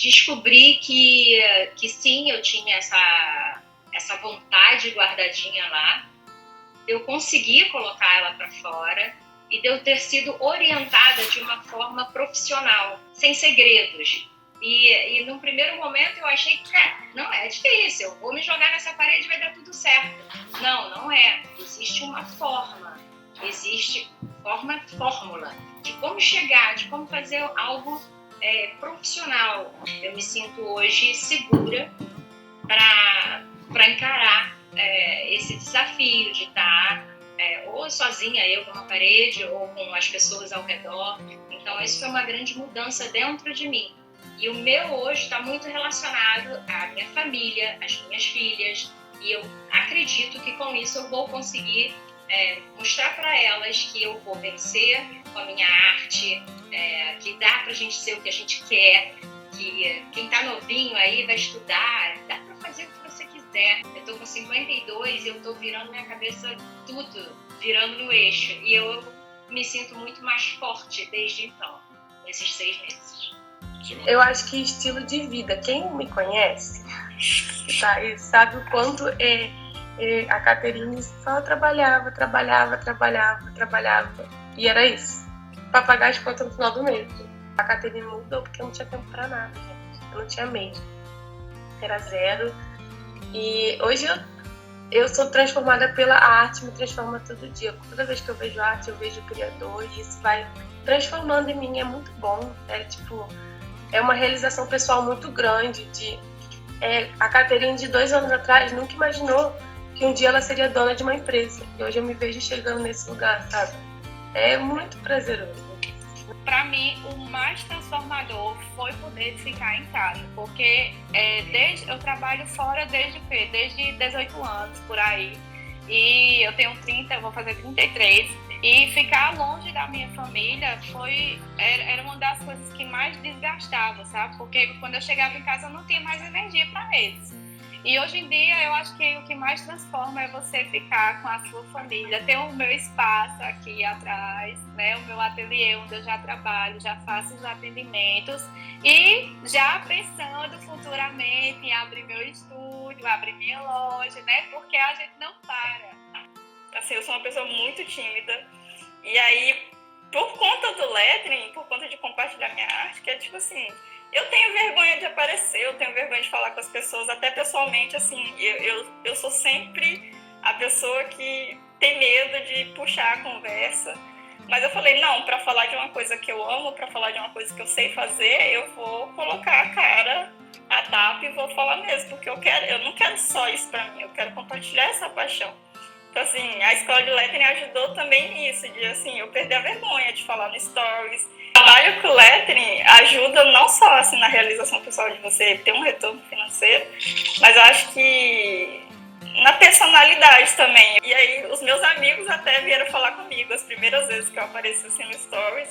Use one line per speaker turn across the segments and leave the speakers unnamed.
descobri que sim, eu tinha essa vontade guardadinha lá. Eu consegui colocar ela para fora e de eu ter sido orientada de uma forma profissional, sem segredos. E num primeiro momento eu achei que não é difícil, eu vou me jogar nessa parede e vai dar tudo certo. Não é. Existe uma forma, existe fórmula de como chegar, de como fazer algo profissional. Eu me sinto hoje segura para encarar esse desafio de estar ou sozinha, eu com uma parede, ou com as pessoas ao redor. Então, isso foi uma grande mudança dentro de mim. E o meu hoje está muito relacionado à minha família, às minhas filhas, e eu acredito que com isso eu vou conseguir mostrar para elas que eu vou vencer com a minha arte, que dá para a gente ser o que a gente quer, que quem está novinho aí vai estudar, dá para fazer o que você quiser. Eu estou com 52 e eu estou virando minha cabeça tudo, virando no eixo. E eu me sinto muito mais forte desde então, nesses 6 meses.
Eu acho que estilo de vida, quem me conhece, sabe o quanto a Caterine só trabalhava, e era isso, para pagar as contas no final do mês. A Caterine mudou porque eu não tinha tempo para nada, gente. Eu não tinha mesmo, era zero. E hoje eu sou transformada pela arte, me transforma todo dia. Toda vez que eu vejo arte, eu vejo o Criador, e isso vai transformando em mim. É muito bom, é uma realização pessoal muito grande. A Caterine de 2 anos atrás nunca imaginou que um dia ela seria dona de uma empresa. E hoje eu me vejo chegando nesse lugar, sabe? É muito prazeroso.
Para mim, o mais transformador foi poder ficar em casa, porque eu trabalho fora desde 18 anos, por aí. E eu tenho 30, eu vou fazer 33. E ficar longe da minha família era uma das coisas que mais desgastava, sabe? Porque quando eu chegava em casa eu não tinha mais energia para eles. E hoje em dia eu acho que o que mais transforma é você ficar com a sua família. Ter o meu espaço aqui atrás, né? O meu ateliê onde eu já trabalho, já faço os atendimentos. E já pensando futuramente em abrir meu estúdio, abrir minha loja, né? Porque a gente não para. Assim, eu sou uma pessoa muito tímida, e aí, por conta do lettering, por conta de compartilhar minha arte, que é tipo assim, eu tenho vergonha de aparecer, eu tenho vergonha de falar com as pessoas, até pessoalmente, assim, eu sou sempre a pessoa que tem medo de puxar a conversa, mas eu falei, não, para falar de uma coisa que eu amo, para falar de uma coisa que eu sei fazer, eu vou colocar a cara, a tapa e vou falar mesmo, porque eu não quero só isso para mim, eu quero compartilhar essa paixão. Então, assim, a escola de lettering ajudou também nisso, de, assim, eu perder a vergonha de falar no stories. O trabalho com o lettering ajuda não só, assim, na realização pessoal de você ter um retorno financeiro, mas eu acho que na personalidade também. E aí, os meus amigos até vieram falar comigo as primeiras vezes que eu apareci, assim, no stories,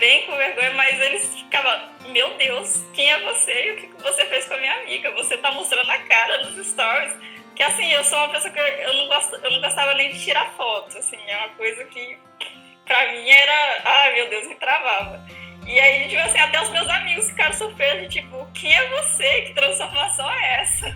bem com vergonha, mas eles ficavam, meu Deus, quem é você e o que você fez com a minha amiga? Você tá mostrando a cara nos stories. Que assim, eu sou uma pessoa que eu não gostava nem de tirar foto, assim, é uma coisa que pra mim era, ai meu Deus, me travava. E aí, tipo assim, até os meus amigos ficaram surpresos, tipo, quem é você? Que transformação é essa?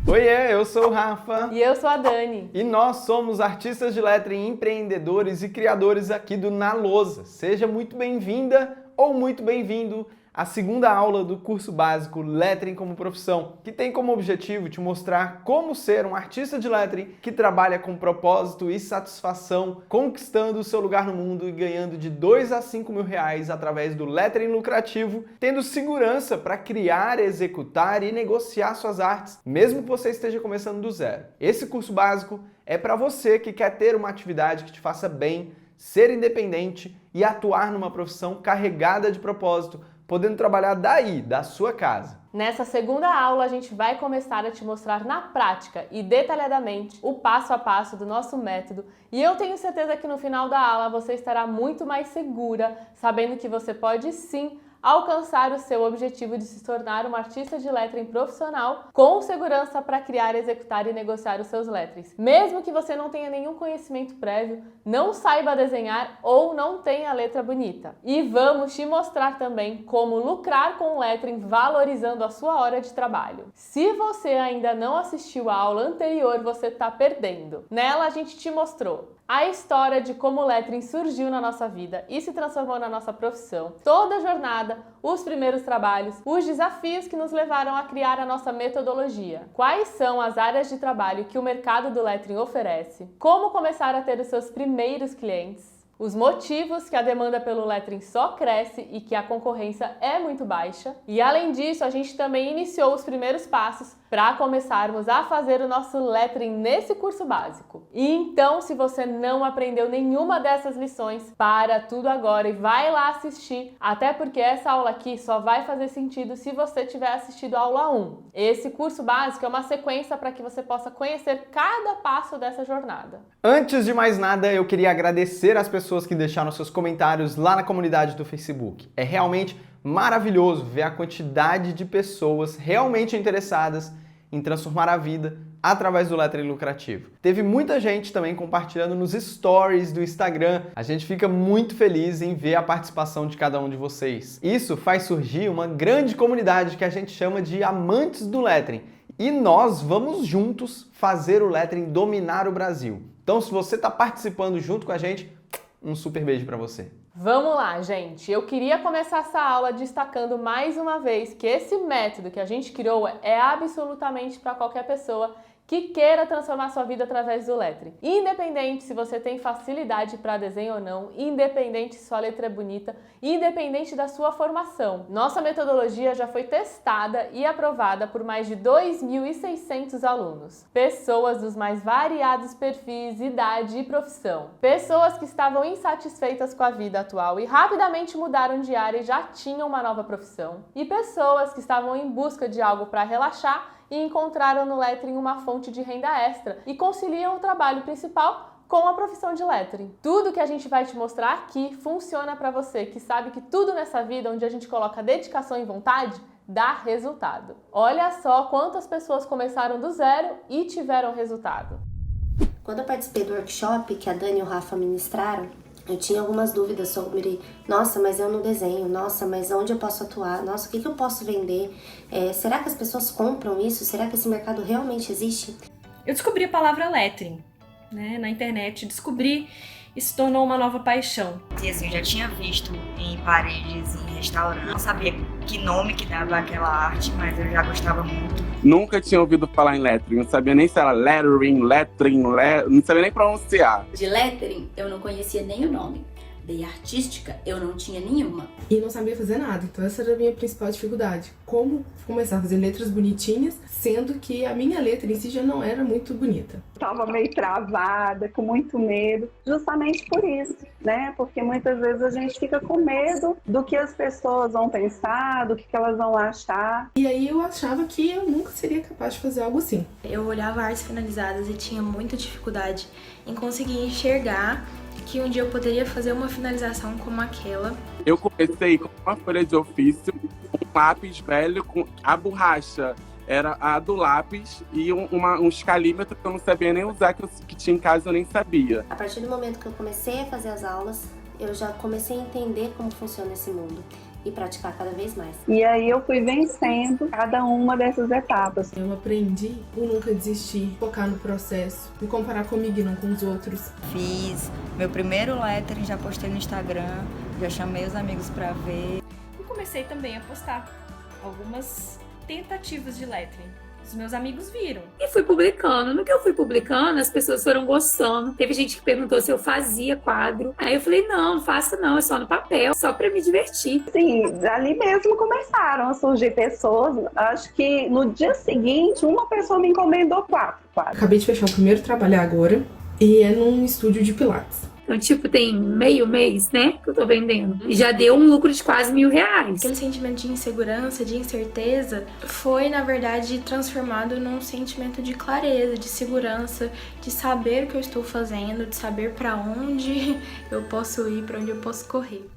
Oiê, eu sou o Rafa.
E eu sou a Dani.
E nós somos artistas de lettering, empreendedores e criadores aqui do Na Lousa. Seja muito bem-vinda ou muito bem-vindo à segunda aula do curso básico Lettering como Profissão, que tem como objetivo te mostrar como ser um artista de lettering que trabalha com propósito e satisfação, conquistando o seu lugar no mundo e ganhando de 2 a 5 mil reais através do lettering lucrativo, tendo segurança para criar, executar e negociar suas artes, mesmo que você esteja começando do zero. Esse curso básico é para você que quer ter uma atividade que te faça bem, ser independente e atuar numa profissão carregada de propósito, podendo trabalhar daí, da sua casa.
Nessa segunda aula, a gente vai começar a te mostrar na prática e detalhadamente o passo a passo do nosso método, e eu tenho certeza que no final da aula você estará muito mais segura, sabendo que você pode sim alcançar o seu objetivo de se tornar uma artista de lettering profissional com segurança para criar, executar e negociar os seus letterings. Mesmo que você não tenha nenhum conhecimento prévio, não saiba desenhar ou não tenha letra bonita. E vamos te mostrar também como lucrar com o lettering valorizando a sua hora de trabalho. Se você ainda não assistiu a aula anterior, você está perdendo. Nela a gente te mostrou a história de como o lettering surgiu na nossa vida e se transformou na nossa profissão, toda a jornada, os primeiros trabalhos, os desafios que nos levaram a criar a nossa metodologia, quais são as áreas de trabalho que o mercado do lettering oferece, como começar a ter os seus primeiros clientes, os motivos que a demanda pelo lettering só cresce e que a concorrência é muito baixa. E além disso, a gente também iniciou os primeiros passos para começarmos a fazer o nosso lettering nesse curso básico. E então, se você não aprendeu nenhuma dessas lições, para tudo agora e vai lá assistir, até porque essa aula aqui só vai fazer sentido se você tiver assistido a aula 1. Esse curso básico é uma sequência para que você possa conhecer cada passo dessa jornada.
Antes de mais nada, eu queria agradecer as pessoas que deixaram seus comentários lá na comunidade do Facebook. É realmente maravilhoso ver a quantidade de pessoas realmente interessadas em transformar a vida através do lettering lucrativo. Teve muita gente também compartilhando nos stories do Instagram. A gente fica muito feliz em ver a participação de cada um de vocês. Isso faz surgir uma grande comunidade que a gente chama de amantes do lettering. E nós vamos juntos fazer o lettering dominar o Brasil. Então, se você está participando junto com a gente, um super beijo para você.
Vamos lá, gente! Eu queria começar essa aula destacando mais uma vez que esse método que a gente criou é absolutamente para qualquer pessoa que queira transformar sua vida através do lettering. Independente se você tem facilidade para desenho ou não, independente se sua letra é bonita, independente da sua formação. Nossa metodologia já foi testada e aprovada por mais de 2.600 alunos. Pessoas dos mais variados perfis, idade e profissão. Pessoas que estavam insatisfeitas com a vida atual e rapidamente mudaram de área e já tinham uma nova profissão. E pessoas que estavam em busca de algo para relaxar e encontraram no lettering uma fonte de renda extra e conciliam o trabalho principal com a profissão de lettering. Tudo que a gente vai te mostrar aqui funciona para você que sabe que tudo nessa vida onde a gente coloca dedicação e vontade dá resultado. Olha só quantas pessoas começaram do zero e tiveram resultado.
Quando eu participei do workshop que a Dani e o Rafa ministraram, eu tinha algumas dúvidas sobre, nossa, mas eu não desenho, nossa, mas onde eu posso atuar, nossa, o que eu posso vender, será que as pessoas compram isso, será que esse mercado realmente existe?
Eu descobri a palavra lettering, né, na internet, descobri e se tornou uma nova paixão.
E assim, eu já tinha visto em paredes, em restaurantes, não sabia que nome que dava aquela arte, mas eu já gostava muito.
Nunca tinha ouvido falar em lettering, não sabia nem se era lettering, não sabia nem pronunciar.
De lettering, eu não conhecia nem o nome. De artística, eu não tinha nenhuma.
E não sabia fazer nada, então essa era a minha principal dificuldade. Como começar a fazer letras bonitinhas, sendo que a minha letra em si já não era muito bonita.
Estava meio travada, com muito medo, justamente por isso, né? Porque muitas vezes a gente fica com medo do que as pessoas vão pensar, do que elas vão achar.
E aí eu achava que eu nunca seria capaz de fazer algo assim.
Eu olhava artes finalizadas e tinha muita dificuldade em conseguir enxergar que um dia eu poderia fazer uma finalização como aquela.
Eu comecei com uma folha de ofício, um lápis velho, com a borracha era a do lápis e um escalímetro que eu não sabia nem usar, que tinha em casa eu nem sabia.
A partir do momento que eu comecei a fazer as aulas, eu já comecei a entender como funciona esse mundo e praticar cada vez mais.
E aí eu fui vencendo cada uma dessas etapas.
Eu aprendi por nunca desistir, focar no processo, me comparar comigo e não com os outros.
Fiz meu primeiro lettering, já postei no Instagram, já chamei os amigos pra ver.
E comecei também a postar algumas tentativas de lettering. Os meus amigos viram.
E fui publicando. No que eu fui publicando, as pessoas foram gostando. Teve gente que perguntou se eu fazia quadro. Aí eu falei, não faço não, é só no papel, só pra me divertir.
Sim, ali mesmo começaram a surgir pessoas. Acho que no dia seguinte, uma pessoa me encomendou 4 quadros.
Acabei de fechar o primeiro trabalho agora e é num estúdio de pilates.
Então, tipo, tem meio mês, né, que eu tô vendendo. E já deu um lucro de quase R$1.000.
Aquele sentimento de insegurança, de incerteza, foi, na verdade, transformado num sentimento de clareza, de segurança, de saber o que eu estou fazendo, de saber para onde eu posso ir, para onde eu posso correr.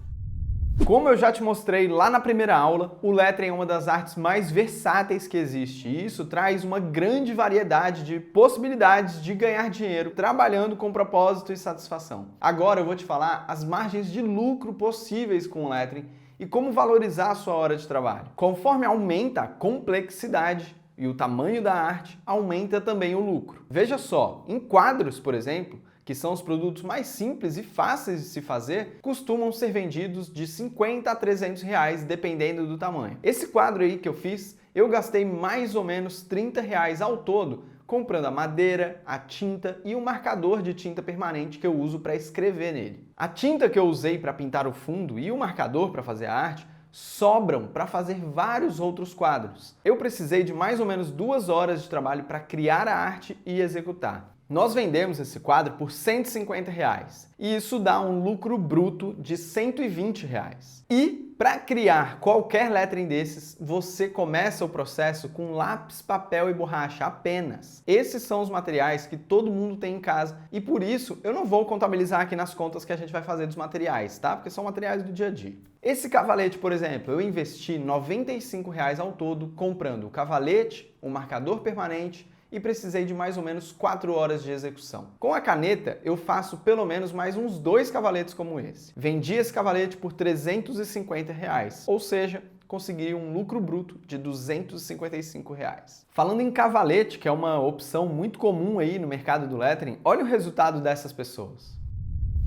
Como eu já te mostrei lá na primeira aula, o lettering é uma das artes mais versáteis que existe e isso traz uma grande variedade de possibilidades de ganhar dinheiro trabalhando com propósito e satisfação. Agora eu vou te falar as margens de lucro possíveis com o lettering e como valorizar a sua hora de trabalho. Conforme aumenta a complexidade e o tamanho da arte, aumenta também o lucro. Veja só, em quadros, por exemplo, que são os produtos mais simples e fáceis de se fazer, costumam ser vendidos de 50 a 300 reais, dependendo do tamanho. Esse quadro aí que eu fiz, eu gastei mais ou menos 30 reais ao todo, comprando a madeira, a tinta e um marcador de tinta permanente que eu uso para escrever nele. A tinta que eu usei para pintar o fundo e o marcador para fazer a arte sobram para fazer vários outros quadros. Eu precisei de mais ou menos 2 horas de trabalho para criar a arte e executar. Nós vendemos esse quadro por 150 reais e isso dá um lucro bruto de 120 reais. E para criar qualquer lettering desses, você começa o processo com lápis, papel e borracha apenas. Esses são os materiais que todo mundo tem em casa e por isso eu não vou contabilizar aqui nas contas que a gente vai fazer dos materiais, tá? Porque são materiais do dia a dia. Esse cavalete, por exemplo, eu investi R$ 95 reais ao todo comprando o cavalete, o marcador permanente e precisei de mais ou menos 4 horas de execução. Com a caneta, eu faço pelo menos mais uns 2 cavaletes como esse. Vendi esse cavalete por R$ 350 reais, ou seja, consegui um lucro bruto de R$ 255 reais. Falando em cavalete, que é uma opção muito comum aí no mercado do lettering, olha o resultado dessas pessoas.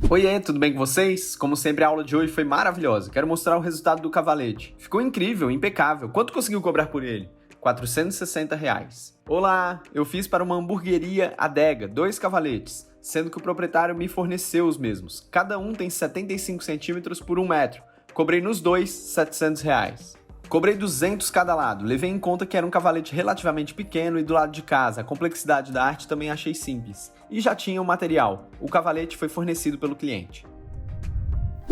Oiê, tudo bem com vocês? Como sempre, a aula de hoje foi maravilhosa. Quero mostrar o resultado do cavalete. Ficou incrível, impecável. Quanto conseguiu cobrar por ele? R$ 460 reais. Olá, eu fiz para uma hamburgueria Adega 2 cavaletes, sendo que o proprietário me forneceu os mesmos. Cada um tem 75 centímetros por 1 metro. Cobrei nos dois R$ 700 reais. Cobrei 200 cada lado, levei em conta que era um cavalete relativamente pequeno e do lado de casa, a complexidade da arte também achei simples. E já tinha o material, o cavalete foi fornecido pelo cliente.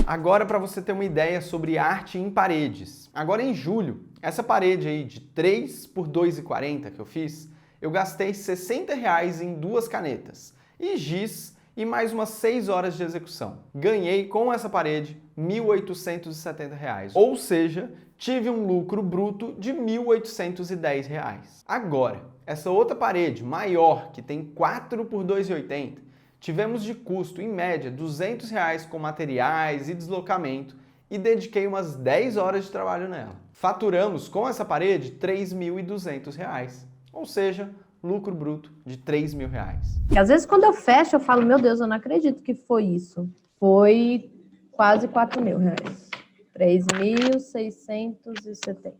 Agora para você ter uma ideia sobre arte em paredes. Agora em julho, essa parede aí de 3 por 2,40 que eu fiz, eu gastei R$ 60 reais em 2 canetas e giz e mais umas 6 horas de execução. Ganhei com essa parede R$ 1.870 reais, ou seja, tive um lucro bruto de R$ 1.810 reais. Agora, essa outra parede maior que tem 4 por 2,80, tivemos de custo, em média, R$ 200 reais com materiais e deslocamento e dediquei umas 10 horas de trabalho nela. Faturamos com essa parede R$ 3.200 reais, ou seja, lucro bruto de R$ 3.000 reais.
E às vezes quando eu fecho eu falo, meu Deus, eu não acredito que foi isso. Foi quase R$ 4.000 reais. 3.670.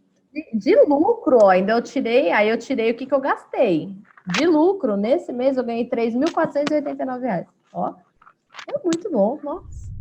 De lucro, ó, ainda eu tirei o que eu gastei. De lucro, nesse mês eu ganhei R$ 3.489 reais. Ó, é muito bom, nossa.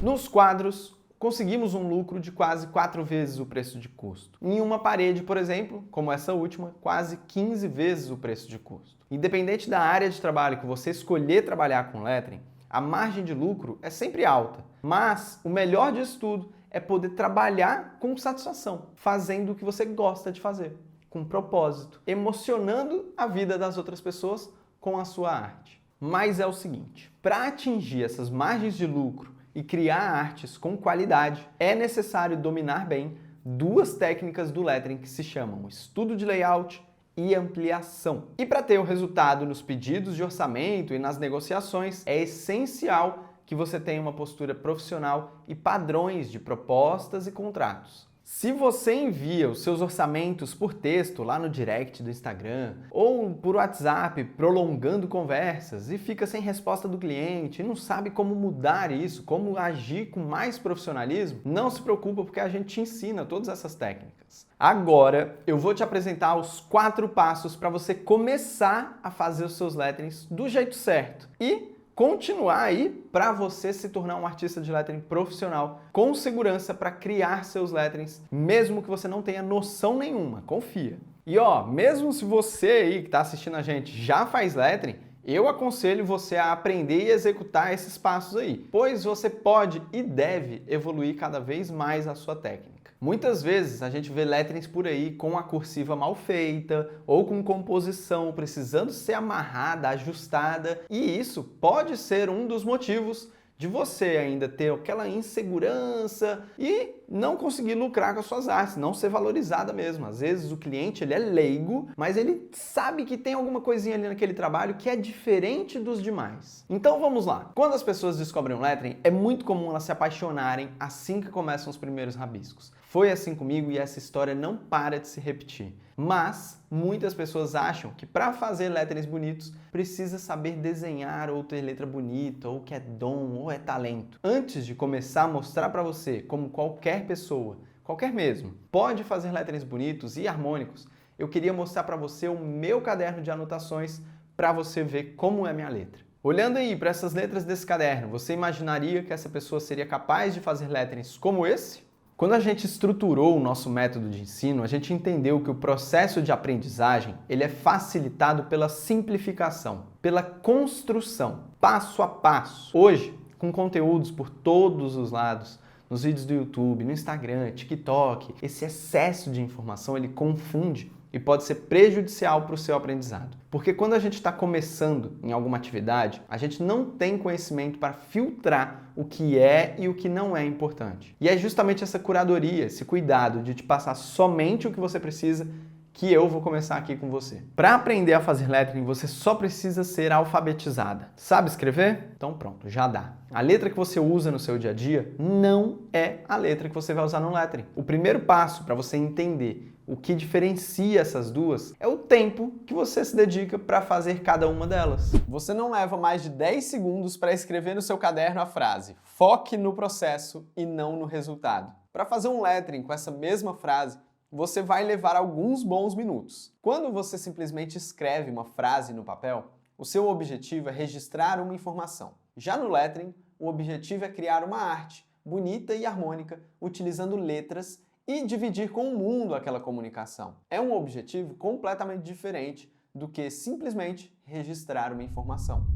Nos quadros, conseguimos um lucro de quase 4 vezes o preço de custo. Em uma parede, por exemplo, como essa última, quase 15 vezes o preço de custo. Independente da área de trabalho que você escolher trabalhar com lettering, a margem de lucro é sempre alta. Mas o melhor disso tudo é poder trabalhar com satisfação, fazendo o que você gosta de fazer, com propósito, emocionando a vida das outras pessoas com a sua arte. Mas é o seguinte, para atingir essas margens de lucro e criar artes com qualidade, é necessário dominar bem 2 técnicas do lettering que se chamam estudo de layout e ampliação. E para ter o resultado nos pedidos de orçamento e nas negociações, é essencial que você tenha uma postura profissional e padrões de propostas e contratos. Se você envia os seus orçamentos por texto lá no direct do Instagram ou por WhatsApp prolongando conversas e fica sem resposta do cliente e não sabe como mudar isso, como agir com mais profissionalismo, não se preocupa porque a gente te ensina todas essas técnicas. Agora eu vou te apresentar os 4 passos para você começar a fazer os seus letterings do jeito certo e continuar aí para você se tornar um artista de lettering profissional com segurança para criar seus letterings, mesmo que você não tenha noção nenhuma, confia. E ó, mesmo se você aí que está assistindo a gente já faz lettering, eu aconselho você a aprender e executar esses passos aí, pois você pode e deve evoluir cada vez mais a sua técnica. Muitas vezes a gente vê letterings por aí com a cursiva mal feita ou com composição precisando ser amarrada, ajustada, e isso pode ser um dos motivos de você ainda ter aquela insegurança e não conseguir lucrar com as suas artes, não ser valorizada mesmo. Às vezes o cliente ele é leigo, mas ele sabe que tem alguma coisinha ali naquele trabalho que é diferente dos demais. Então vamos lá. Quando as pessoas descobrem o lettering, é muito comum elas se apaixonarem assim que começam os primeiros rabiscos. Foi assim comigo e essa história não para de se repetir. Mas muitas pessoas acham que para fazer letterings bonitos precisa saber desenhar ou ter letra bonita, ou que é dom, ou é talento. Antes de começar a mostrar para você como qualquer pessoa, qualquer mesmo, pode fazer letterings bonitos e harmônicos, eu queria mostrar para você o meu caderno de anotações para você ver como é minha letra. Olhando aí para essas letras desse caderno, você imaginaria que essa pessoa seria capaz de fazer letterings como esse? Quando a gente estruturou o nosso método de ensino, a gente entendeu que o processo de aprendizagem ele é facilitado pela simplificação, pela construção, passo a passo. Hoje, com conteúdos por todos os lados, nos vídeos do YouTube, no Instagram, TikTok, esse excesso de informação ele confunde e pode ser prejudicial para o seu aprendizado. Porque quando a gente está começando em alguma atividade, a gente não tem conhecimento para filtrar o que é e o que não é importante. E é justamente essa curadoria, esse cuidado de te passar somente o que você precisa que eu vou começar aqui com você. Para aprender a fazer lettering, você só precisa ser alfabetizada. Sabe escrever? Então pronto, já dá. A letra que você usa no seu dia a dia não é a letra que você vai usar no lettering. O primeiro passo para você entender o que diferencia essas duas é o tempo que você se dedica para fazer cada uma delas.
Você não leva mais de 10 segundos para escrever no seu caderno a frase "foque no processo e não no resultado". Para fazer um lettering com essa mesma frase, você vai levar alguns bons minutos. Quando você simplesmente escreve uma frase no papel, o seu objetivo é registrar uma informação. Já no lettering, o objetivo é criar uma arte bonita e harmônica, utilizando letras e dividir com o mundo aquela comunicação. É um objetivo completamente diferente do que simplesmente registrar uma informação.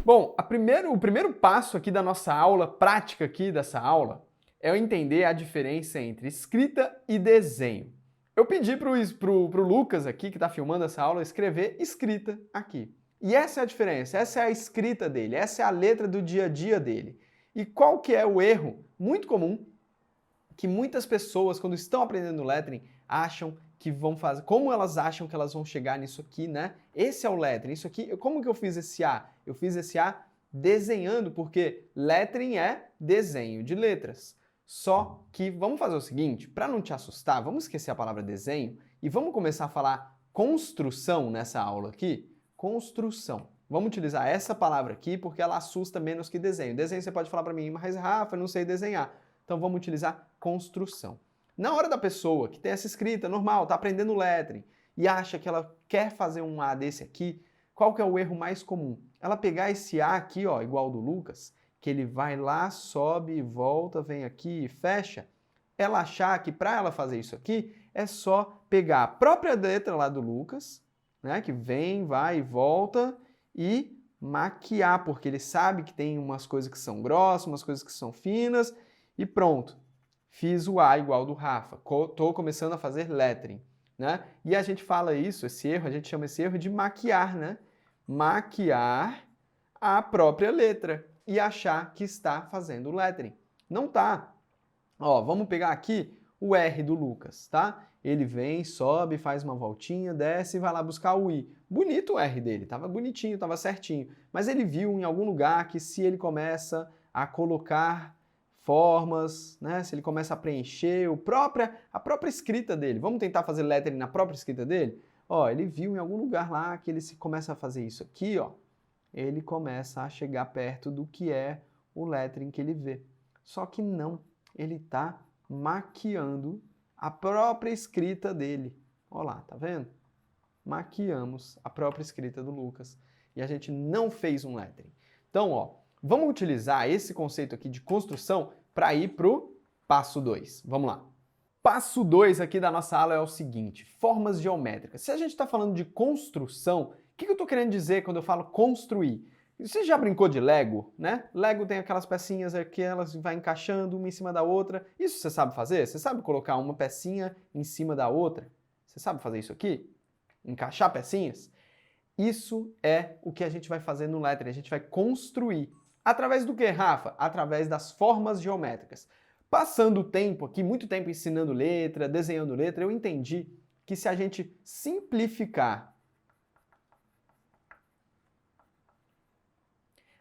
Bom, o primeiro passo aqui da nossa aula, prática aqui dessa aula, é eu entender a diferença entre escrita e desenho. Eu pedi pro Lucas aqui, que está filmando essa aula, escrever escrita aqui. E essa é a diferença, essa é a escrita dele, essa é a letra do dia a dia dele. E qual que é o erro muito comum que muitas pessoas, quando estão aprendendo lettering, acham que vão fazer, como elas acham que elas vão chegar nisso aqui, né? Esse é o lettering, isso aqui, como que eu fiz esse A? Eu fiz esse A desenhando, porque lettering é desenho de letras. Só que vamos fazer o seguinte, para não te assustar, vamos esquecer a palavra desenho e vamos começar a falar construção nessa aula aqui. Construção. Vamos utilizar essa palavra aqui porque ela assusta menos que desenho. Desenho você pode falar para mim, mas Rafa, eu não sei desenhar. Então vamos utilizar construção. Na hora da pessoa que tem essa escrita normal, está aprendendo lettering e acha que ela quer fazer um A desse aqui, qual que é o erro mais comum? Ela pegar esse A aqui, ó, igual do Lucas, que ele vai lá, sobe e volta, vem aqui e fecha, ela achar que para ela fazer isso aqui é só pegar a própria letra lá do Lucas, né, que vem, vai e volta e maquiar, porque ele sabe que tem umas coisas que são grossas, umas coisas que são finas e pronto. Fiz o A igual do Rafa, estou começando a fazer lettering, né? E a gente fala isso, esse erro, a gente chama esse erro de maquiar, né? Maquiar a própria letra e achar que está fazendo lettering. Não tá. Ó, vamos pegar aqui o R do Lucas, tá? Ele vem, sobe, faz uma voltinha, desce e vai lá buscar o I. Bonito o R dele, tava bonitinho, tava certinho. Mas ele viu em algum lugar que se ele começa a colocar formas, né? Se ele começa a preencher a própria escrita dele. Vamos tentar fazer lettering na própria escrita dele? Ó, ele viu em algum lugar lá que ele começa a fazer isso aqui, ó. Ele começa a chegar perto do que é o lettering que ele vê. Só que não, ele está maquiando a própria escrita dele. Olha lá, tá vendo? Maquiamos a própria escrita do Lucas e a gente não fez um lettering. Então, ó, vamos utilizar esse conceito aqui de construção para ir para o passo 2. Vamos lá. Passo 2 aqui da nossa aula é o seguinte, formas geométricas. Se a gente está falando de construção, o que eu estou querendo dizer quando eu falo construir? Você já brincou de Lego, né? Lego tem aquelas pecinhas aqui, elas vai encaixando uma em cima da outra. Isso você sabe fazer? Você sabe colocar uma pecinha em cima da outra? Você sabe fazer isso aqui? Encaixar pecinhas? Isso é o que a gente vai fazer no lettering. A gente vai construir. Através do que, Rafa? Através das formas geométricas. Passando o tempo aqui, muito tempo ensinando letra, desenhando letra, eu entendi que se a gente simplificar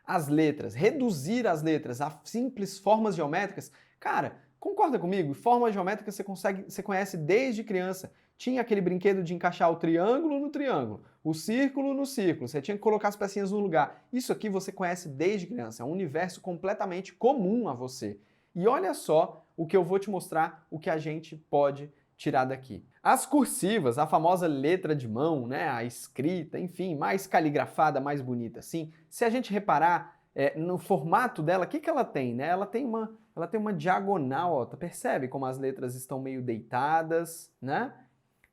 as letras, reduzir as letras a simples formas geométricas, cara, concorda comigo? Formas geométricas você conhece desde criança. Tinha aquele brinquedo de encaixar o triângulo no triângulo, o círculo no círculo, você tinha que colocar as pecinhas no lugar. Isso aqui você conhece desde criança, é um universo completamente comum a você. E olha só o que eu vou te mostrar, o que a gente pode tirar daqui. As cursivas, a famosa letra de mão, né, a escrita, enfim, mais caligrafada, mais bonita assim, se a gente reparar no formato dela, o que ela tem? Né? Ela tem uma diagonal, ó, percebe como as letras estão meio deitadas, né?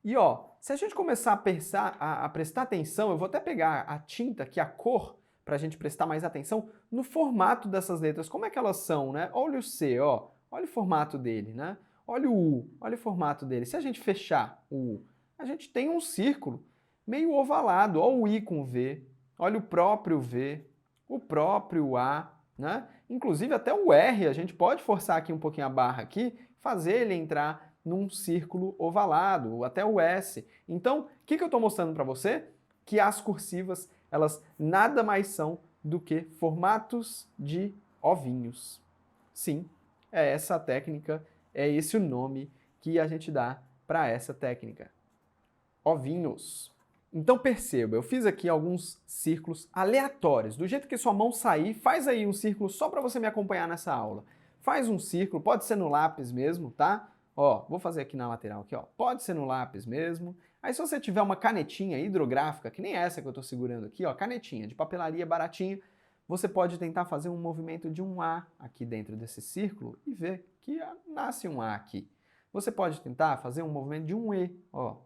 E ó, se a gente começar a prestar atenção, eu vou até pegar a tinta aqui, a cor, para a gente prestar mais atenção no formato dessas letras, como é que elas são, né? Olha o C, ó, olha o formato dele, né? Olha o U, olha o formato dele. Se a gente fechar o U, a gente tem um círculo meio ovalado, olha o I com V, olha o próprio V, o próprio A, né? Inclusive até o R, a gente pode forçar aqui um pouquinho a barra aqui, fazer ele entrar num círculo ovalado, até o S. Então, o que eu estou mostrando para você? Que as cursivas, elas nada mais são do que formatos de ovinhos. Sim, é essa a técnica, é esse o nome que a gente dá para essa técnica. Ovinhos. Então perceba, eu fiz aqui alguns círculos aleatórios. Do jeito que sua mão sair, faz aí um círculo só para você me acompanhar nessa aula. Faz um círculo, pode ser no lápis mesmo, tá? Ó, vou fazer aqui na lateral, aqui, ó. Pode ser no lápis mesmo. Aí se você tiver uma canetinha hidrográfica, que nem essa que eu tô segurando aqui, ó, canetinha de papelaria baratinha, você pode tentar fazer um movimento de um A aqui dentro desse círculo e ver que nasce um A aqui. Você pode tentar fazer um movimento de um E, ó,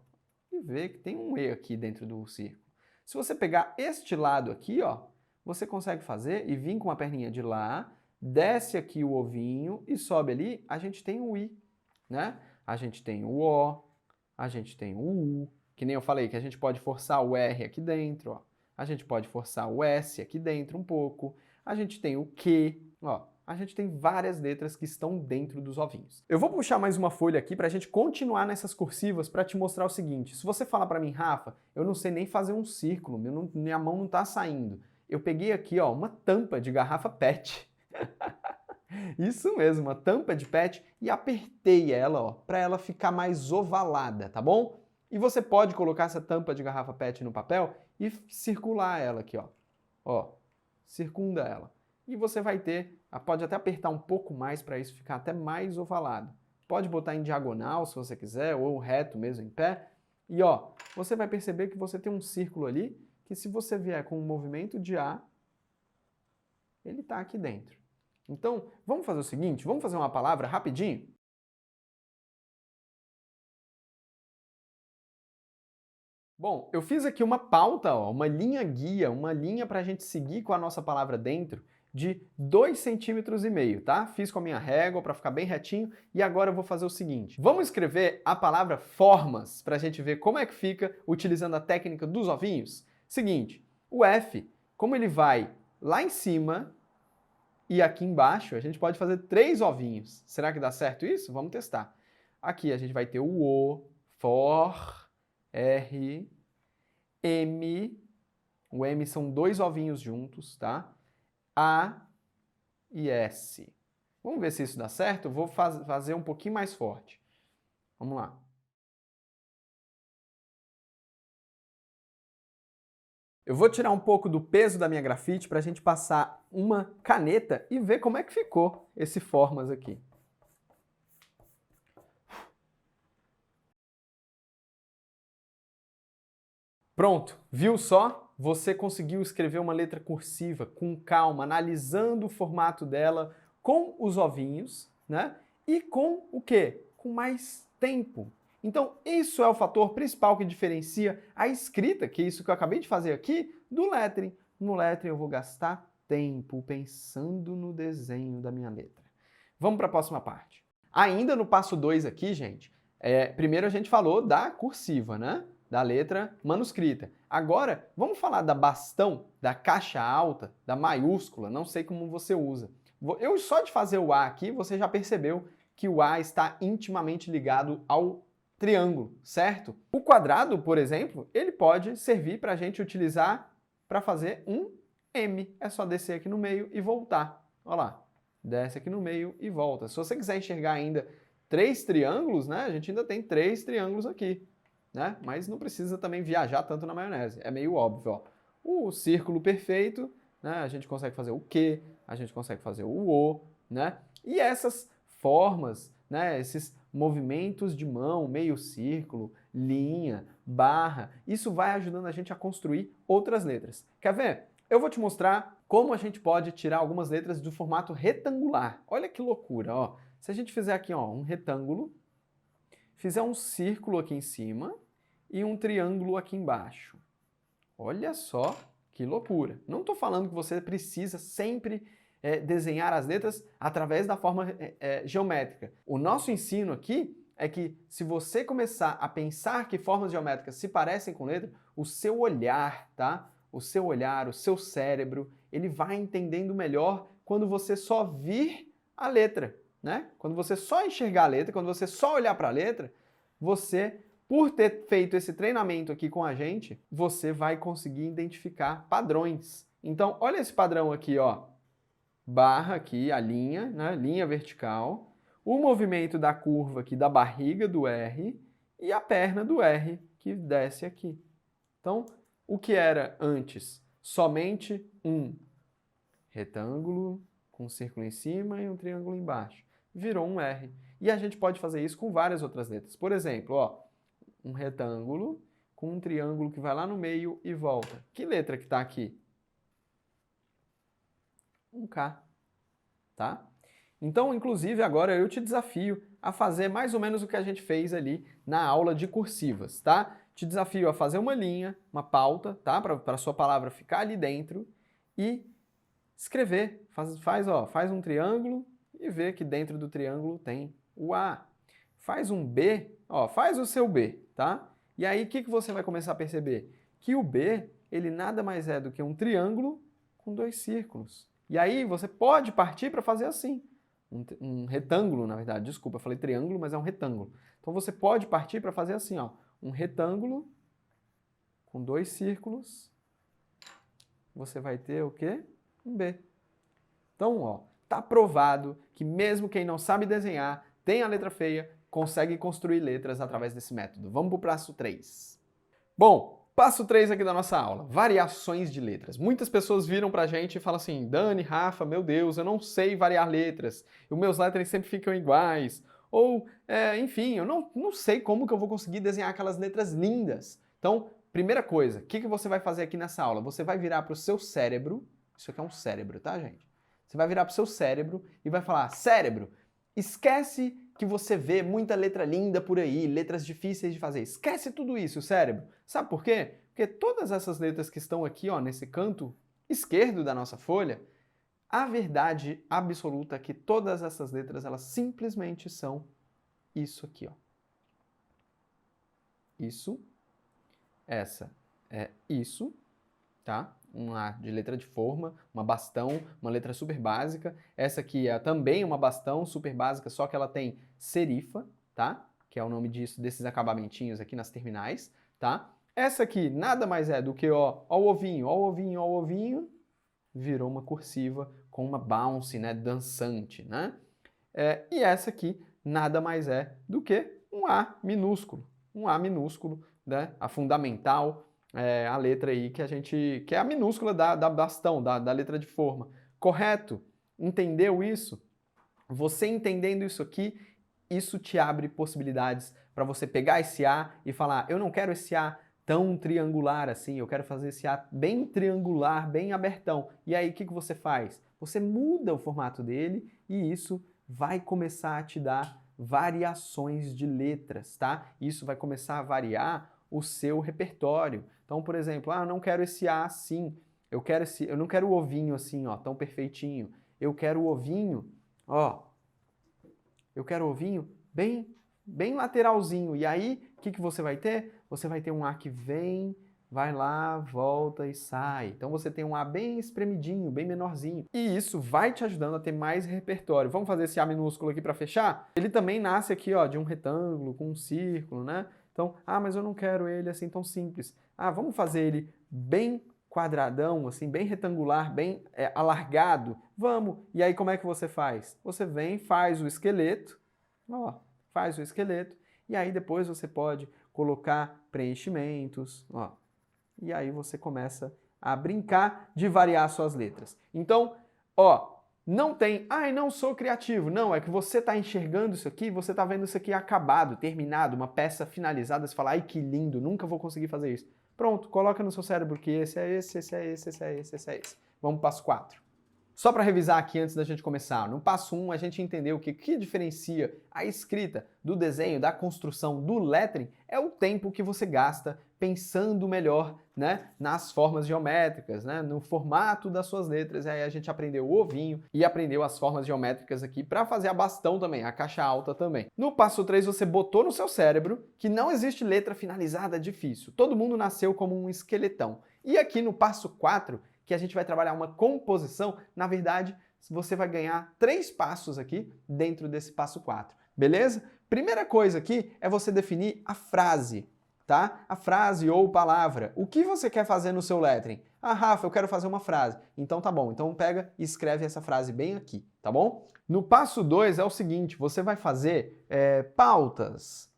e ver que tem um E aqui dentro do círculo. Se você pegar este lado aqui, ó, você consegue fazer e vir com uma perninha de lá, desce aqui o ovinho e sobe ali, a gente tem o I, né? A gente tem o O, a gente tem o U, que nem eu falei, que a gente pode forçar o R aqui dentro, ó. A gente pode forçar o S aqui dentro um pouco, a gente tem o Q, ó. A gente tem várias letras que estão dentro dos ovinhos. Eu vou puxar mais uma folha aqui para a gente continuar nessas cursivas para te mostrar o seguinte. Se você falar para mim, Rafa, eu não sei nem fazer um círculo, minha mão não está saindo. Eu peguei aqui, ó, uma tampa de garrafa PET. Isso mesmo, uma tampa de PET e apertei ela, ó, para ela ficar mais ovalada, tá bom? E você pode colocar essa tampa de garrafa PET no papel e circular ela aqui, ó. Ó, circunda ela. E você vai ter, pode até apertar um pouco mais para isso ficar até mais ovalado. Pode botar em diagonal se você quiser, ou reto mesmo em pé. E ó, você vai perceber que você tem um círculo ali, que se você vier com um movimento de A, ele está aqui dentro. Então, vamos fazer o seguinte, vamos fazer uma palavra rapidinho? Bom, eu fiz aqui uma pauta, ó, uma linha guia, uma linha para a gente seguir com a nossa palavra dentro, de 2,5 centímetros, tá? Fiz com a minha régua para ficar bem retinho e agora eu vou fazer o seguinte. Vamos escrever a palavra formas para a gente ver como é que fica utilizando a técnica dos ovinhos? Seguinte, o F, como ele vai lá em cima e aqui embaixo, a gente pode fazer 3 ovinhos. Será que dá certo isso? Vamos testar. Aqui a gente vai ter o O, for, R, M, o M são 2 ovinhos juntos, tá? A e S. Vamos ver se isso dá certo? Eu vou fazer um pouquinho mais forte. Vamos lá. Eu vou tirar um pouco do peso da minha grafite para a gente passar uma caneta e ver como é que ficou esse formas aqui. Pronto, viu só? Você conseguiu escrever uma letra cursiva com calma, analisando o formato dela com os ovinhos, né? E com o quê? Com mais tempo. Então, isso é o fator principal que diferencia a escrita, que é isso que eu acabei de fazer aqui, do lettering. No lettering eu vou gastar tempo pensando no desenho da minha letra. Vamos para a próxima parte. Ainda no passo 2 aqui, gente, primeiro a gente falou da cursiva, né? da letra manuscrita. Agora, vamos falar da bastão, da caixa alta, da maiúscula, não sei como você usa. Eu só de fazer o A aqui, você já percebeu que o A está intimamente ligado ao triângulo, certo? O quadrado, por exemplo, ele pode servir para a gente utilizar para fazer um M. É só descer aqui no meio e voltar. Olha lá, desce aqui no meio e volta. Se você quiser enxergar ainda 3 triângulos, né? A gente ainda tem 3 triângulos aqui, né? Mas não precisa também viajar tanto na maionese. É meio óbvio, ó. O círculo perfeito, né? A gente consegue fazer o Q, a gente consegue fazer o O, né? E essas formas, né? Esses movimentos de mão, meio círculo, linha, barra, isso vai ajudando a gente a construir outras letras. Quer ver? Eu vou te mostrar como a gente pode tirar algumas letras do formato retangular. Olha que loucura, ó. Se a gente fizer aqui, ó, um retângulo, fizer um círculo aqui em cima e um triângulo aqui embaixo. Olha só que loucura. Não estou falando que você precisa sempre desenhar as letras através da forma geométrica. O nosso ensino aqui é que se você começar a pensar que formas geométricas se parecem com letra, o seu olhar, tá? O seu olhar, o seu cérebro, ele vai entendendo melhor quando você só vir a letra, né? Quando você só enxergar a letra, quando você só olhar para a letra, você, por ter feito esse treinamento aqui com a gente, você vai conseguir identificar padrões. Então, olha esse padrão aqui, ó. Barra aqui, a linha, né? Linha vertical. O movimento da curva aqui da barriga do R e a perna do R que desce aqui. Então, o que era antes somente um retângulo com um círculo em cima e um triângulo embaixo, virou um R. E a gente pode fazer isso com várias outras letras. Por exemplo, ó, um retângulo com um triângulo que vai lá no meio e volta. Que letra que está aqui? Um K, tá? Então, inclusive, agora eu te desafio a fazer mais ou menos o que a gente fez ali na aula de cursivas, tá? Te desafio a fazer uma linha, uma pauta, tá? Para a sua palavra ficar ali dentro e escrever. Faz um triângulo e vê que dentro do triângulo tem o A. Faz um B, ó, faz o seu B, tá? E aí, o que você vai começar a perceber? Que o B, ele nada mais é do que um triângulo com 2 círculos. E aí, você pode partir para fazer assim. Um retângulo, na verdade. Desculpa, eu falei triângulo, mas é um retângulo. Então, você pode partir para fazer assim, ó. Um retângulo com 2 círculos. Você vai ter o quê? Um B. Então, ó, tá provado que mesmo quem não sabe desenhar, tem a letra feia, consegue construir letras através desse método. Vamos pro passo 3. Bom, passo 3 aqui da nossa aula, variações de letras. Muitas pessoas viram pra gente e falam assim, Dani, Rafa, meu Deus, eu não sei variar letras, os meus letras sempre ficam iguais. Ou, enfim, eu não sei como que eu vou conseguir desenhar aquelas letras lindas. Então, primeira coisa, o que você vai fazer aqui nessa aula? Você vai virar pro seu cérebro, isso aqui é um cérebro, tá, gente? Você vai virar pro seu cérebro e vai falar, cérebro, esquece que você vê muita letra linda por aí, letras difíceis de fazer. Esquece tudo isso, cérebro. Sabe por quê? Porque todas essas letras que estão aqui, ó, nesse canto esquerdo da nossa folha, a verdade absoluta é que todas essas letras, elas simplesmente são isso aqui, ó. Isso. Essa é isso, tá? Uma de letra de forma, uma bastão, uma letra super básica. Essa aqui é também uma bastão super básica, só que ela tem serifa, tá? Que é o nome desses acabamentinhos aqui nas terminais, tá? Essa aqui nada mais é do que, ó o ovinho, ó o ovinho, ó o ovinho, virou uma cursiva com uma bounce, né? Dançante, né? E essa aqui nada mais é do que um A minúsculo, né? A fundamental, a letra aí que é a minúscula da bastão, da letra de forma. Correto? Entendeu isso? Você entendendo isso aqui, isso te abre possibilidades para você pegar esse A e falar, eu não quero esse A tão triangular assim, eu quero fazer esse A bem triangular, bem abertão. E aí o que você faz? Você muda o formato dele e isso vai começar a te dar variações de letras, tá? Isso vai começar a variar o seu repertório. Então, por exemplo, eu não quero esse A assim, eu não quero o ovinho assim, ó, tão perfeitinho. Eu quero o ovinho, ó, eu quero o ovinho bem lateralzinho. E aí, o que você vai ter? você vai ter um A que vem, vai lá, volta e sai. Então você tem um A bem espremidinho, bem menorzinho. E isso vai te ajudando a ter mais repertório. Vamos fazer esse A minúsculo aqui para fechar? Ele também nasce aqui, ó, de um retângulo com um círculo, né? Então, mas eu não quero ele assim tão simples. Vamos fazer ele bem quadradão, assim, bem retangular, bem alargado? Vamos! E aí como é que você faz? Você vem, faz o esqueleto, ó, faz o esqueleto, e aí depois você pode colocar preenchimentos, ó. E aí você começa a brincar de variar suas letras. Então, ó, não tem, não sou criativo. Não, é que você está enxergando isso aqui, você está vendo isso aqui acabado, terminado, uma peça finalizada, você fala, ai que lindo, nunca vou conseguir fazer isso. Pronto, coloca no seu cérebro que esse é esse, esse é esse, esse é esse, esse é esse. Vamos para o passo 4. Só para revisar aqui antes da gente começar, no passo 1 a gente entendeu que o que diferencia a escrita do desenho, da construção, do lettering é o tempo que você gasta pensando melhor, né, nas formas geométricas, né, no formato das suas letras. E aí a gente aprendeu o ovinho e aprendeu as formas geométricas aqui para fazer a bastão também, a caixa alta também. No passo 3 você botou no seu cérebro que não existe letra finalizada difícil. Todo mundo nasceu como um esqueletão. E aqui no passo 4, que a gente vai trabalhar uma composição, na verdade, você vai ganhar 3 passos aqui dentro desse passo 4, beleza? Primeira coisa aqui é você definir a frase, tá? A frase ou palavra. O que você quer fazer no seu lettering? Rafa, eu quero fazer uma frase. Então tá bom, então pega e escreve essa frase bem aqui, tá bom? No passo 2 é o seguinte, você vai fazer pautas,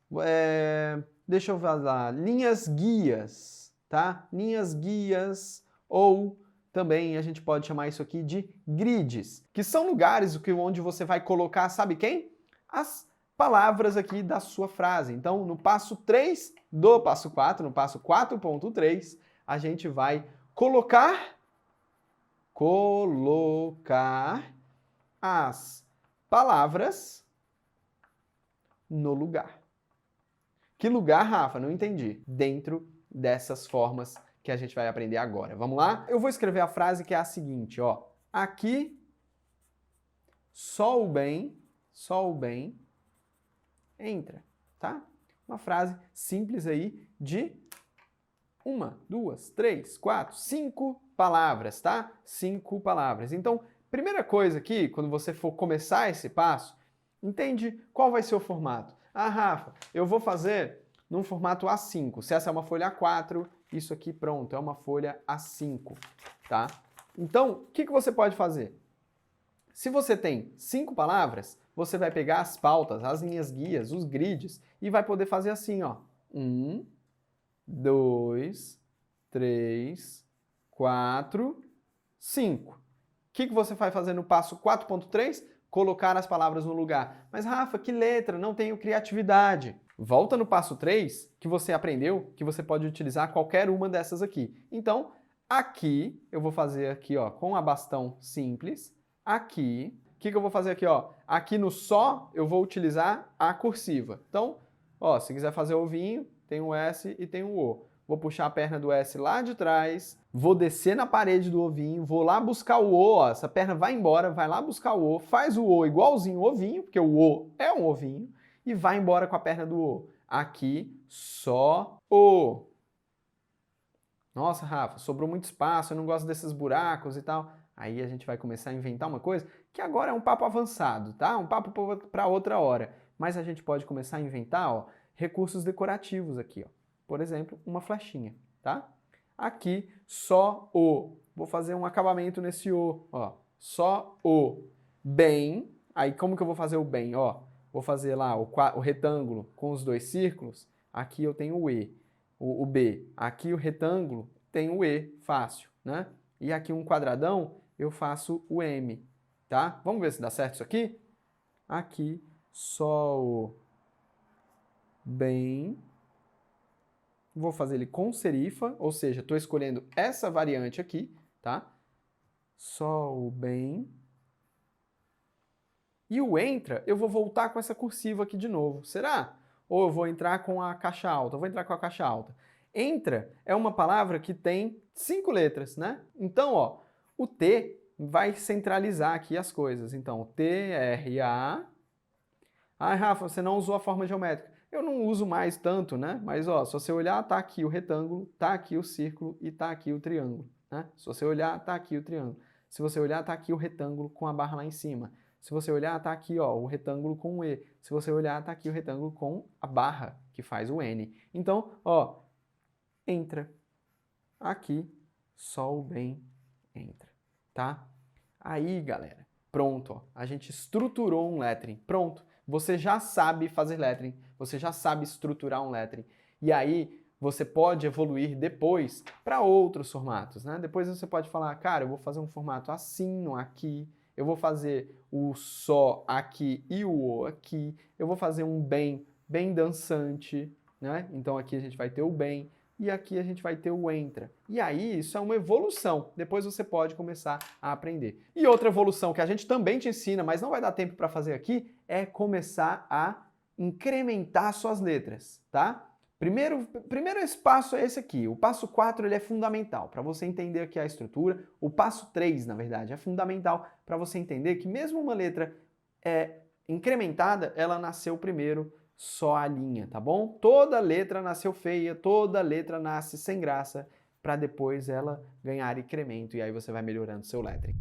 deixa eu ver lá, linhas guias, tá? Linhas guias ou também a gente pode chamar isso aqui de grids, que são lugares onde você vai colocar, sabe quem? As palavras aqui da sua frase. Então, no passo 3 do passo 4, no passo 4.3, a gente vai colocar as palavras no lugar. Que lugar, Rafa? Não entendi. Dentro dessas formas que a gente vai aprender agora. Vamos lá? Eu vou escrever a frase que é a seguinte, ó. Aqui, só o bem entra, tá? Uma frase simples aí de 1, 2, 3, 4, 5 palavras, tá? 5 palavras. Então, primeira coisa aqui, quando você for começar esse passo, entende qual vai ser o formato. Rafa, eu vou fazer num formato A5. Se essa é uma folha A4, isso aqui, pronto, é uma folha A5, tá? Então, o que você pode fazer? Se você tem 5 palavras, você vai pegar as pautas, as linhas guias, os grids, e vai poder fazer assim, ó. 1, 2, 3, 4, 5. O que você vai fazer no passo 4.3? Colocar as palavras no lugar. Mas, Rafa, que letra? Não tenho criatividade. Volta no passo 3, que você aprendeu que você pode utilizar qualquer uma dessas aqui. Então, aqui, eu vou fazer aqui, ó, com a bastão simples. Aqui, o que eu vou fazer aqui, ó? Aqui no só, eu vou utilizar a cursiva. Então, ó, se quiser fazer ovinho, tem o S e tem o O. Vou puxar a perna do S lá de trás, vou descer na parede do ovinho, vou lá buscar o O, ó, essa perna vai embora, vai lá buscar o O, faz o O igualzinho o ovinho, porque o O é um ovinho, e vai embora com a perna do O. Aqui, só O. Nossa, Rafa, sobrou muito espaço, eu não gosto desses buracos e tal. Aí a gente vai começar a inventar uma coisa que agora é um papo avançado, tá? Um papo para outra hora. Mas a gente pode começar a inventar, ó, recursos decorativos aqui, ó. Por exemplo, uma flechinha, tá? Aqui, só O. Vou fazer um acabamento nesse O, ó. Só O. Bem. Aí como que eu vou fazer o bem, ó? Vou fazer lá o retângulo com os 2 círculos. Aqui eu tenho o E, o B. Aqui o retângulo tem o E, fácil, né? E aqui um quadradão, eu faço o M, tá? Vamos ver se dá certo isso aqui? Aqui, só o bem. Vou fazer ele com serifa, ou seja, estou escolhendo essa variante aqui, tá? Só o bem. E o entra, eu vou voltar com essa cursiva aqui de novo. Será? Ou eu vou entrar com a caixa alta? Eu vou entrar com a caixa alta. Entra é uma palavra que tem 5 letras, né? Então, ó, o T vai centralizar aqui as coisas. Então, T, R, A. Rafa, você não usou a forma geométrica. eu não uso mais tanto, né? Mas ó, se você olhar, tá aqui o retângulo, tá aqui o círculo e tá aqui o triângulo, né? Se você olhar, tá aqui o triângulo. Se você olhar, tá aqui o retângulo com a barra lá em cima. Se você olhar, tá aqui, ó, o retângulo com o E. Se você olhar, tá aqui o retângulo com a barra, que faz o N. Então, ó, entra. Aqui, só o bem entra, tá? Aí, galera, pronto, ó, a gente estruturou um lettering. Pronto, você já sabe fazer lettering, você já sabe estruturar um lettering. E aí, você pode evoluir depois para outros formatos, né? Depois você pode falar, cara, eu vou fazer um formato assim, um aqui, eu vou fazer o só aqui e o o aqui, eu vou fazer um bem dançante, né? Então aqui a gente vai ter o bem e aqui a gente vai ter o entra. E aí isso é uma evolução, depois você pode começar a aprender. E outra evolução que a gente também te ensina, mas não vai dar tempo para fazer aqui, é começar a incrementar suas letras, tá? Primeiro passo é esse aqui. O passo 4 ele é fundamental para você entender aqui a estrutura. O passo 3, na verdade, é fundamental para você entender que mesmo uma letra incrementada, ela nasceu primeiro só a linha, tá bom? Toda letra nasceu feia, toda letra nasce sem graça, para depois ela ganhar incremento e aí você vai melhorando seu lettering.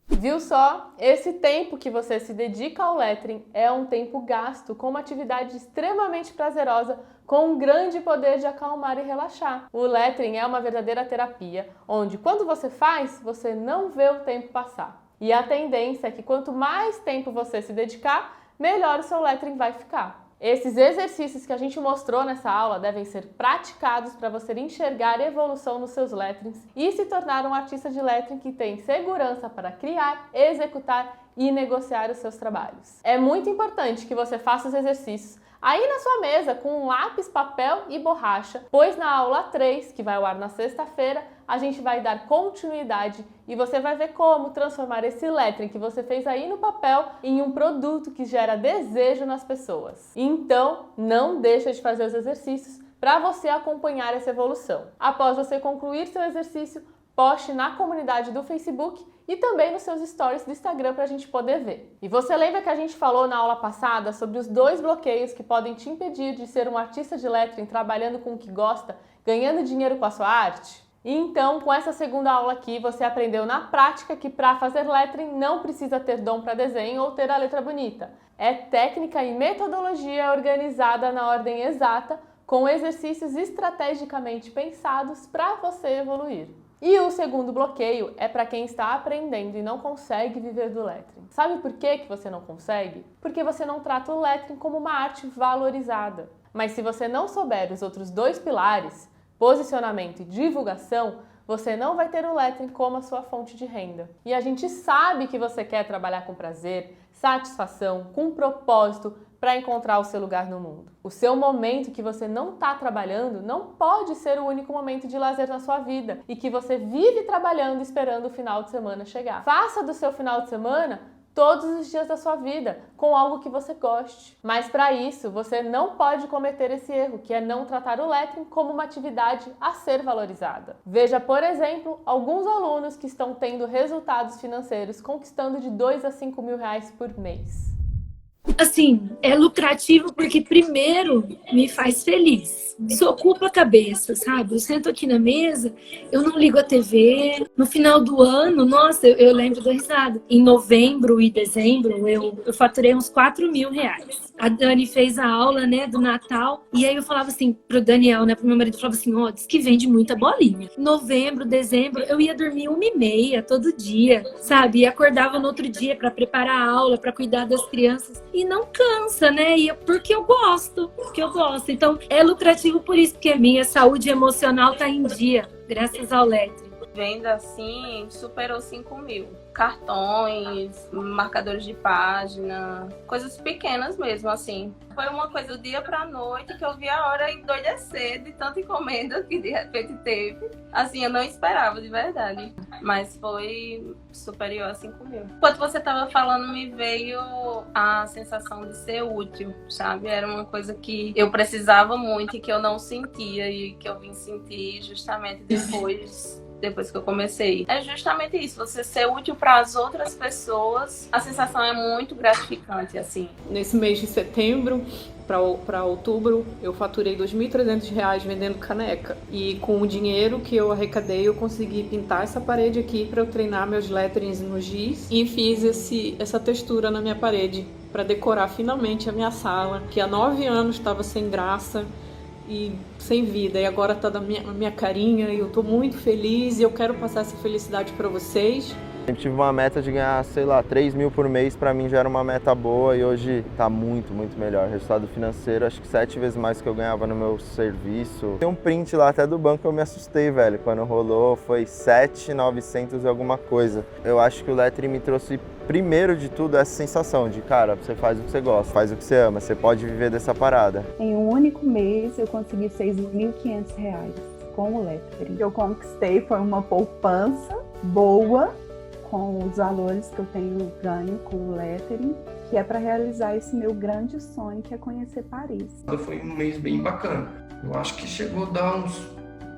Viu só? Esse tempo que você se dedica ao lettering é um tempo gasto com uma atividade extremamente prazerosa com um grande poder de acalmar e relaxar. O lettering é uma verdadeira terapia, onde quando você faz, você não vê o tempo passar. E a tendência é que quanto mais tempo você se dedicar, melhor o seu lettering vai ficar. Esses exercícios que a gente mostrou nessa aula devem ser praticados para você enxergar evolução nos seus letterings e se tornar um artista de lettering que tem segurança para criar, executar e negociar os seus trabalhos. É muito importante que você faça os exercícios aí na sua mesa com um lápis, papel e borracha, pois na aula 3, que vai ao ar na sexta-feira, a gente vai dar continuidade e você vai ver como transformar esse lettering que você fez aí no papel em um produto que gera desejo nas pessoas. Então, não deixa de fazer os exercícios para você acompanhar essa evolução. Após você concluir seu exercício, poste na comunidade do Facebook e também nos seus stories do Instagram para a gente poder ver. E você lembra que a gente falou na aula passada sobre os 2 bloqueios que podem te impedir de ser um artista de lettering trabalhando com o que gosta, ganhando dinheiro com a sua arte? Então, com essa segunda aula aqui, você aprendeu na prática que para fazer lettering não precisa ter dom para desenho ou ter a letra bonita. É técnica e metodologia organizada na ordem exata, com exercícios estrategicamente pensados para você evoluir. E o segundo bloqueio é para quem está aprendendo e não consegue viver do lettering. Sabe por que você não consegue? Porque você não trata o lettering como uma arte valorizada. Mas se você não souber os outros 2 pilares, posicionamento e divulgação, você não vai ter o lettering como a sua fonte de renda. E a gente sabe que você quer trabalhar com prazer, satisfação, com propósito, para encontrar o seu lugar no mundo. O seu momento que você não está trabalhando não pode ser o único momento de lazer na sua vida e que você vive trabalhando esperando o final de semana chegar. Faça do seu final de semana todos os dias da sua vida, com algo que você goste. Mas para isso, você não pode cometer esse erro, que é não tratar o lettering como uma atividade a ser valorizada. Veja, por exemplo, alguns alunos que estão tendo resultados financeiros conquistando de 2 a 5 mil reais por mês.
Assim, é lucrativo porque primeiro me faz feliz. Isso ocupa a cabeça, sabe? Eu sento aqui na mesa, eu não ligo a TV. No final do ano, nossa, eu lembro da risada. Em novembro e dezembro, eu faturei uns 4 mil reais. A Dani fez a aula, né, do Natal. E aí eu falava assim pro Daniel, né, pro meu marido, eu falava assim, ó, diz que vende muita bolinha. Novembro, dezembro, eu ia dormir 1h30 todo dia, sabe? E acordava no outro dia para preparar a aula, para cuidar das crianças. E não cansa, né? E porque eu gosto, Então, é lucrativo por isso, porque a minha saúde emocional tá em dia, graças ao lettering.
Venda assim, superou 5 mil. Cartões, marcadores de página, coisas pequenas mesmo, assim. Foi uma coisa do dia pra noite que eu vi a hora endoidecer de tanta encomenda que de repente teve. Assim, eu não esperava, de verdade. Mas foi superior a 5 mil. Enquanto você tava falando, me veio a sensação de ser útil, sabe? Era uma coisa que eu precisava muito e que eu não sentia e que eu vim sentir justamente depois que eu comecei. É justamente isso, você ser útil para as outras pessoas, a sensação é muito gratificante, assim.
Nesse mês de setembro, para outubro, eu faturei R$ 2.300 vendendo caneca. E com o dinheiro que eu arrecadei, eu consegui pintar essa parede aqui para eu treinar meus letterings no giz. E fiz essa textura na minha parede para decorar finalmente a minha sala, que há 9 anos estava sem graça e sem vida. E agora tá na minha carinha e eu tô muito feliz e eu quero passar essa felicidade para vocês.
Eu tive uma meta de ganhar, sei lá, 3 mil por mês, pra mim já era uma meta boa e hoje tá muito, muito melhor. Resultado financeiro, acho que 7 vezes mais que eu ganhava no meu serviço. Tem um print lá até do banco, eu me assustei, velho. Quando rolou foi 7.900 e alguma coisa. Eu acho que o lettering me trouxe, primeiro de tudo, essa sensação de, cara, você faz o que você gosta, faz o que você ama, você pode viver dessa parada.
Em um único mês eu consegui R$ 6.500 com o lettering. O que eu conquistei foi uma poupança boa, com os valores que eu tenho ganho com o lettering, que é para realizar esse meu grande sonho, que é conhecer Paris.
Foi um mês bem bacana. Eu acho que chegou a dar uns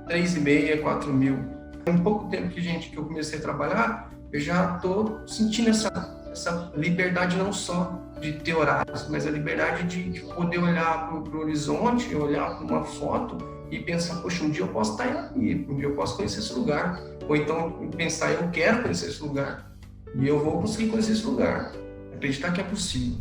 3.500, 4 mil. Em pouco tempo que eu comecei a trabalhar, eu já estou sentindo essa liberdade não só de ter horários, mas a liberdade de poder olhar para o horizonte, olhar para uma foto e pensar, poxa, um dia eu posso estar aí, um dia eu posso conhecer esse lugar. Ou então pensar, eu quero conhecer esse lugar e eu vou conseguir conhecer esse lugar. Acreditar que é possível.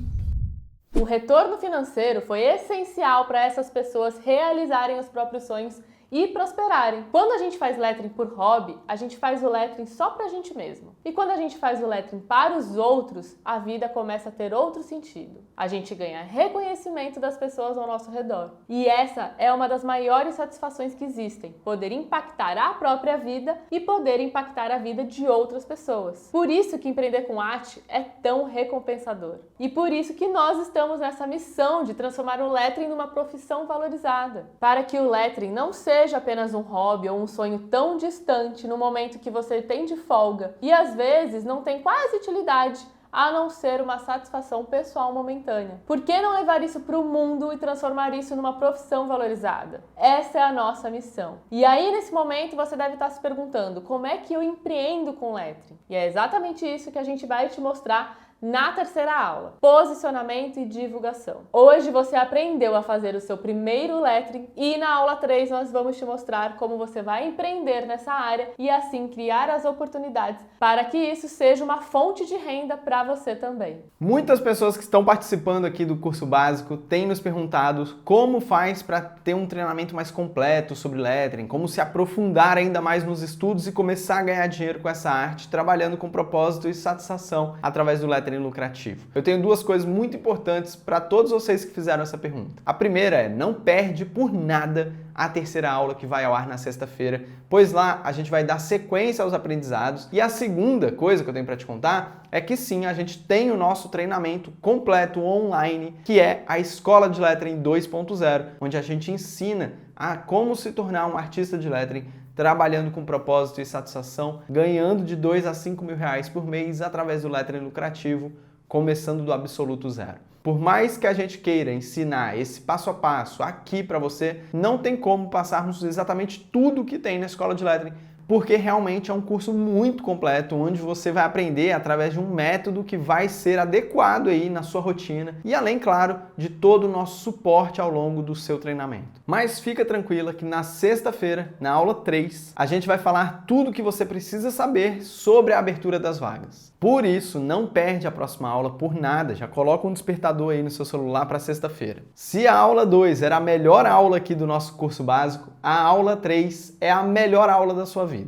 O retorno financeiro foi essencial para essas pessoas realizarem os próprios sonhos e prosperarem. Quando a gente faz lettering por hobby, a gente faz o lettering só pra gente mesmo. E quando a gente faz o lettering para os outros, a vida começa a ter outro sentido. A gente ganha reconhecimento das pessoas ao nosso redor. E essa é uma das maiores satisfações que existem, poder impactar a própria vida e poder impactar a vida de outras pessoas. Por isso que empreender com arte é tão recompensador. E por isso que nós estamos nessa missão de transformar o lettering numa profissão valorizada. Para que o lettering não seja apenas um hobby ou um sonho tão distante no momento que você tem de folga e às vezes não tem quase utilidade a não ser uma satisfação pessoal momentânea. Por que não levar isso para o mundo e transformar isso numa profissão valorizada? Essa é a nossa missão. E aí, nesse momento, você deve estar se perguntando, como é que eu empreendo com lettering? E é exatamente isso que a gente vai te mostrar na terceira aula, posicionamento e divulgação. Hoje você aprendeu a fazer o seu primeiro lettering e na aula 3 nós vamos te mostrar como você vai empreender nessa área e assim criar as oportunidades para que isso seja uma fonte de renda para você também.
Muitas pessoas que estão participando aqui do curso básico têm nos perguntado como faz para ter um treinamento mais completo sobre lettering, como se aprofundar ainda mais nos estudos e começar a ganhar dinheiro com essa arte, trabalhando com propósito e satisfação através do lettering lucrativo. Eu tenho duas coisas muito importantes para todos vocês que fizeram essa pergunta. A primeira é, não perde por nada a terceira aula que vai ao ar na sexta-feira, pois lá a gente vai dar sequência aos aprendizados. E a segunda coisa que eu tenho para te contar é que sim, a gente tem o nosso treinamento completo online, que é a Escola de Lettering 2.0, onde a gente ensina a como se tornar um artista de lettering trabalhando com propósito e satisfação, ganhando de 2 a 5 mil reais por mês através do lettering lucrativo, começando do absoluto zero. Por mais que a gente queira ensinar esse passo a passo aqui para você, não tem como passarmos exatamente tudo que tem na Escola de Lettering, porque realmente é um curso muito completo, onde você vai aprender através de um método que vai ser adequado aí na sua rotina e além, claro, de todo o nosso suporte ao longo do seu treinamento. Mas fica tranquila que na sexta-feira, na aula 3, a gente vai falar tudo o que você precisa saber sobre a abertura das vagas. Por isso, não perde a próxima aula por nada, já coloca um despertador aí no seu celular para sexta-feira. Se a aula 2 era a melhor aula aqui do nosso curso básico, a aula 3 é a melhor aula da sua vida.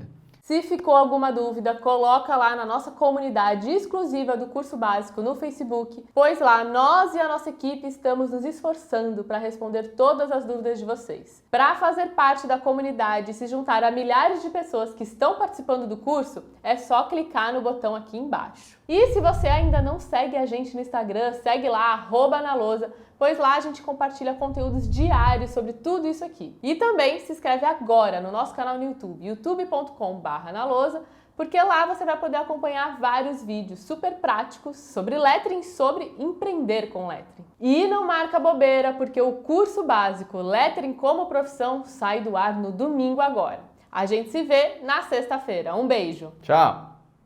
Se ficou alguma dúvida, coloca lá na nossa comunidade exclusiva do curso básico no Facebook, pois lá nós e a nossa equipe estamos nos esforçando para responder todas as dúvidas de vocês. Para fazer parte da comunidade e se juntar a milhares de pessoas que estão participando do curso, é só clicar no botão aqui embaixo. E se você ainda não segue a gente no Instagram, segue lá, @nalousa, pois lá a gente compartilha conteúdos diários sobre tudo isso aqui. E também se inscreve agora no nosso canal no YouTube, youtube.com/nalousa, porque lá você vai poder acompanhar vários vídeos super práticos sobre lettering, sobre empreender com lettering. E não marca bobeira, porque o curso básico Lettering como Profissão sai do ar no domingo agora. A gente se vê na sexta-feira. Um beijo!
Tchau!